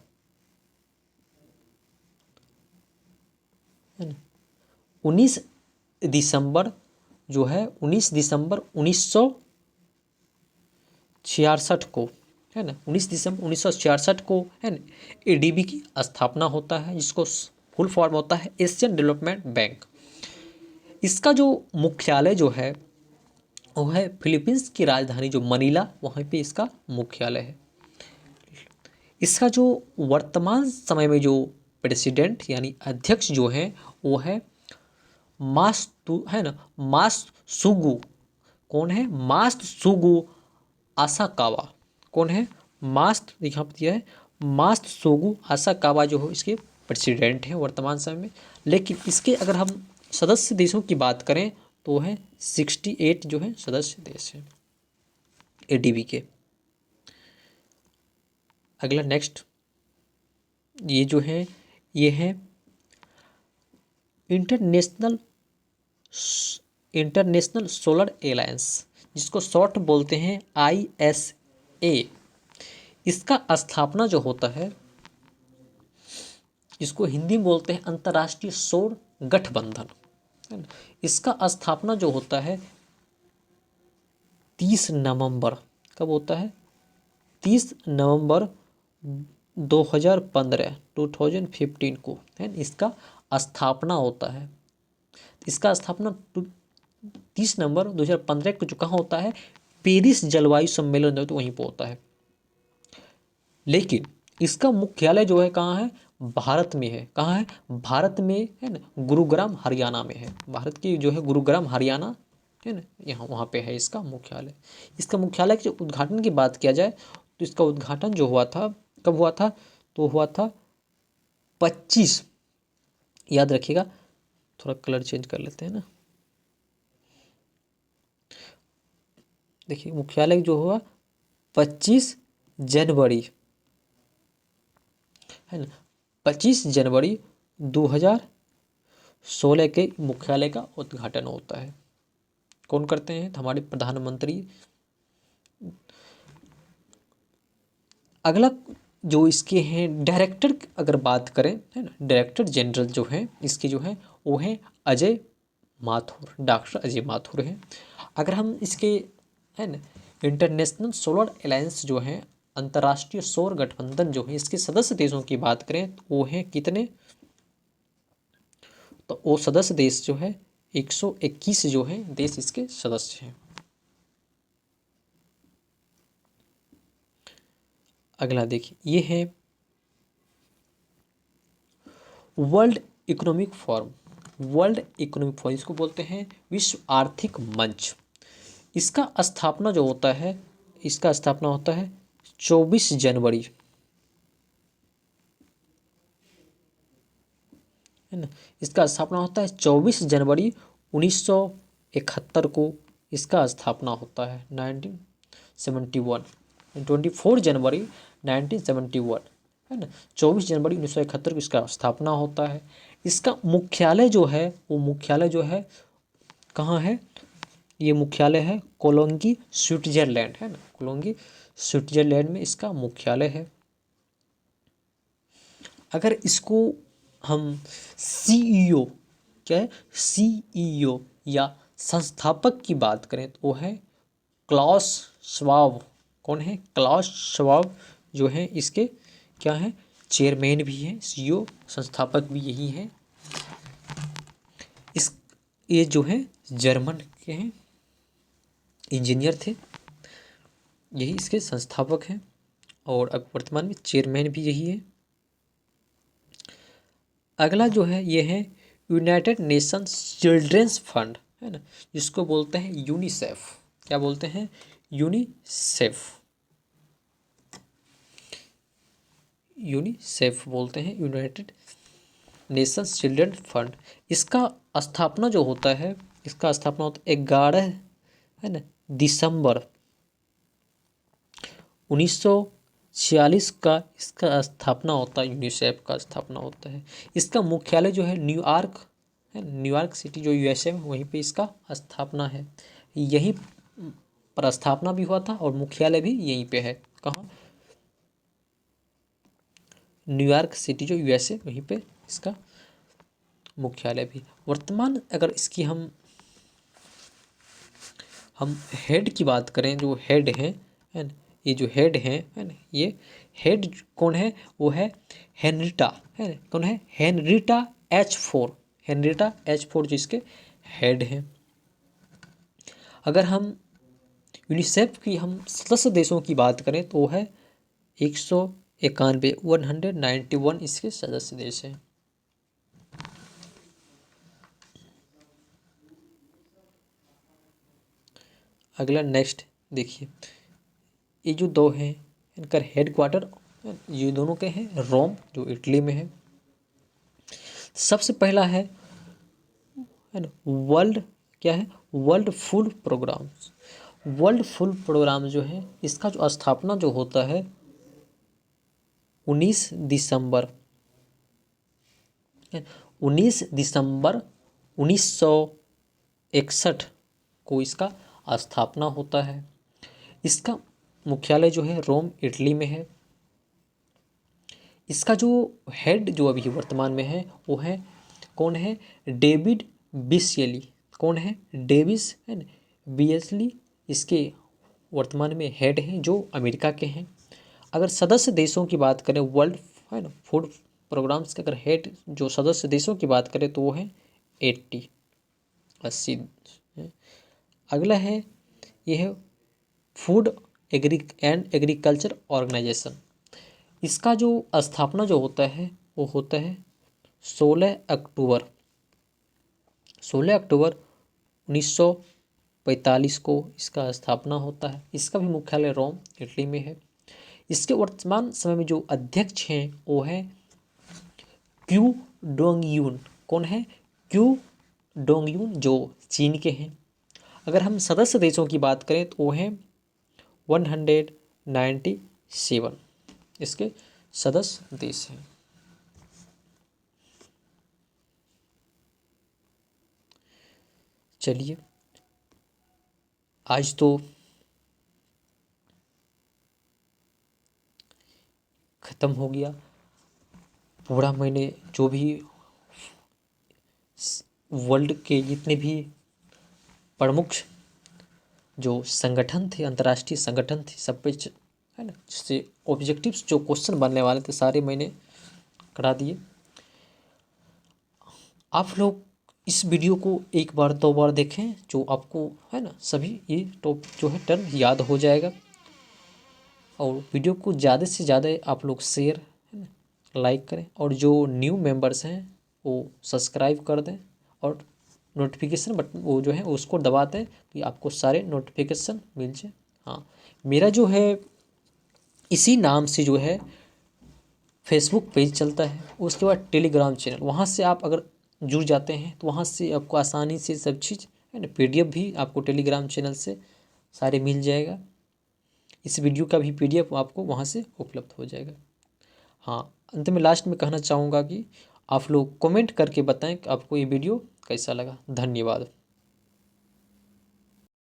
19 दिसंबर जो है 19 दिसंबर 1966 को है ना, 19 दिसंबर 1966 को है ना ADB की स्थापना होता है, जिसको फुल फॉर्म होता है एशियन डेवलपमेंट बैंक। इसका जो मुख्यालय जो है वो है फिलीपींस की राजधानी जो मनीला, वहाँ पे इसका मुख्यालय है। इसका जो वर्तमान समय में जो प्रेसिडेंट यानी अध्यक्ष जो है वो है मात्सुगु। कौन है? मात्सुगु आसाकावा। कौन है? यहाँ पर दिया है मात्सुगु आसाकावा जो है इसके प्रेसिडेंट हैं वर्तमान समय में। लेकिन इसके अगर हम सदस्य देशों की बात करें तो है 68 जो है सदस्य देश हैं ADB के। अगला नेक्स्ट ये जो है ये है इंटरनेशनल सोलर एलायंस, जिसको शॉर्ट बोलते हैं ISA। इसका स्थापना जो होता है, इसको हिंदी में बोलते हैं अंतर्राष्ट्रीय सौर गठबंधन। इसका स्थापना जो होता है 30 नवंबर, कब होता है? 30 नवंबर 2015 को है इसका स्थापना होता है। इसका स्थापना 30 नवंबर 2015 को जो कहाँ होता है, पेरिस जलवायु सम्मेलन जो है तो वहीं पर होता है। लेकिन इसका मुख्यालय जो है कहाँ है, भारत में है। कहाँ है, भारत में है ना, गुरुग्राम हरियाणा में है। भारत की जो है गुरुग्राम हरियाणा है ना, यहाँ वहाँ पे है इसका मुख्यालय। इसका मुख्यालय के उद्घाटन की बात किया जाए तो इसका उद्घाटन जो हुआ था, कब हुआ था, तो हुआ था 25, याद रखिएगा, थोड़ा कलर चेंज कर लेते हैं ना। देखिए मुख्यालय जो हुआ 25 जनवरी है ना, 25 जनवरी 2016 के मुख्यालय का उद्घाटन होता है। कौन करते हैं, तो हमारे प्रधानमंत्री। अगला जो इसके हैं डायरेक्टर, अगर बात करें है ना, डायरेक्टर जनरल जो है इसके जो है वो है अजय माथुर, डॉक्टर अजय माथुर हैं। अगर हम इसके है ना इंटरनेशनल सोलर अलायंस जो है, अंतर्राष्ट्रीय सौर गठबंधन जो है, इसके सदस्य देशों की बात करें तो वो हैं कितने, तो वो सदस्य देश जो है 121 जो है देश इसके सदस्य हैं। अगला देखिए, ये है world economic forum. World economic forum इसको बोलते हैं विश्व आर्थिक मंच। इसका स्थापना जो होता है, इसका स्थापना होता है 24 जनवरी है ना, इसका स्थापना होता है 24 जनवरी 1971 को इसका स्थापना होता है। 1971 24 जनवरी 1971 है ना, 24 जनवरी 1971 को इसका स्थापना होता है। इसका मुख्यालय जो है वो मुख्यालय जो है कहाँ है, ये मुख्यालय है कोलोंगी स्विट्जरलैंड है ना, कोलोंगी स्विट्जरलैंड में इसका मुख्यालय है। अगर इसको हम सीईओ, क्या है, सीईओ या संस्थापक की बात करें तो वो है क्लाउस श्वाब। कौन है, क्लाउस श्वाब जो है इसके क्या है, चेयरमैन भी हैं, सीईओ संस्थापक भी यही हैं। इस ये जो है जर्मन के हैं, इंजीनियर थे, यही इसके संस्थापक हैं और अब वर्तमान में चेयरमैन भी यही है। अगला जो है ये है यूनाइटेड नेशंस चिल्ड्रेंस फंड है ना, जिसको बोलते हैं यूनिसेफ। क्या बोलते हैं, यूनिसेफ, यूनिसेफ बोलते हैं, यूनाइटेड नेशंस चिल्ड्रन फंड। इसका स्थापना जो होता है, इसका स्थापना होता है 11 है ना दिसंबर 1946 का इसका स्थापना होता है, यूनिसेफ का स्थापना होता है। इसका मुख्यालय जो है न्यूयॉर्क है, न्यूयॉर्क सिटी जो यूएसए में, वहीं पे इसका स्थापना है। यहीं पर स्थापना भी हुआ था और मुख्यालय भी यहीं पे है। कहाँ, न्यूयॉर्क सिटी जो यूएसए, वहीं पे इसका मुख्यालय भी। वर्तमान अगर इसकी हम हेड की बात करें, जो हेड हैं है ना, ये जो हेड हैं है ना, ये हेड कौन है, वो है हेनरिटा है ना, कौन है, हेनरिटा H4, हेनरिटा H4 जो इसके हेड हैं। अगर हम यूनिसेफ की हम सदस्य देशों की बात करें तो वो है 191, 191 इसके सदस्य देश हैं। अगला नेक्स्ट देखिए, ये जो दो हैं इनका हेड क्वार्टर, ये दोनों के हैं रोम जो इटली में है। सबसे पहला है ना वर्ल्ड, क्या है, World Food Programme. World Food Programme जो है इसका जो स्थापना जो होता है 19 दिसंबर 1961 को इसका स्थापना होता है। इसका मुख्यालय जो है रोम इटली में है। इसका जो हेड जो अभी वर्तमान में है वो है कौन है, डेविड बिस्यली। कौन है, डेविस है ना, बियसली इसके वर्तमान में हेड हैं जो अमेरिका के हैं। अगर सदस्य देशों की बात करें वर्ल्ड है ना फूड प्रोग्राम्स के, अगर हेड जो सदस्य देशों की बात करें तो वो है 80 है। अगला है, ये है फूड एंड एग्रीकल्चर ऑर्गेनाइजेशन। इसका जो स्थापना जो होता है वो होता है 16 अक्टूबर 1945 को इसका स्थापना होता है। इसका भी मुख्यालय रोम इटली में है। इसके वर्तमान समय में जो अध्यक्ष हैं वो है क्यू डोंग यून। कौन है? क्यू डोंग यून, जो चीन के हैं। अगर हम सदस्य देशों की बात करें तो वो हैं 197 इसके सदस्य देश हैं। चलिए, आज तो ख़त्म हो गया पूरा। मैंने जो भी वर्ल्ड के जितने भी प्रमुख जो संगठन थे, अंतर्राष्ट्रीय संगठन थे, सब पे है ना, जिससे ऑब्जेक्टिव्स जो क्वेश्चन बनने वाले थे सारे मैंने करा दिए। आप लोग इस वीडियो को एक बार 2 बार देखें, जो आपको है ना सभी ये टॉप जो है टर्म याद हो जाएगा। और वीडियो को ज़्यादा से ज़्यादा आप लोग शेयर है ना लाइक करें, और जो न्यू मेंबर्स हैं वो सब्सक्राइब कर दें, और नोटिफिकेशन बटन वो जो है उसको दबा दें कि आपको सारे नोटिफिकेशन मिल जाए। हाँ, मेरा जो है इसी नाम से जो है फेसबुक पेज चलता है, उसके बाद टेलीग्राम चैनल, वहाँ से आप अगर जुड़ जाते हैं तो वहाँ से आपको आसानी से सब चीज़ है ना, PDF भी आपको टेलीग्राम चैनल से सारे मिल जाएगा। इस वीडियो का भी PDF आपको वहाँ से उपलब्ध हो जाएगा। हाँ, अंत में लास्ट में कहना चाहूँगा कि आप लोग कमेंट करके बताएं कि आपको ये वीडियो कैसा लगा। धन्यवाद।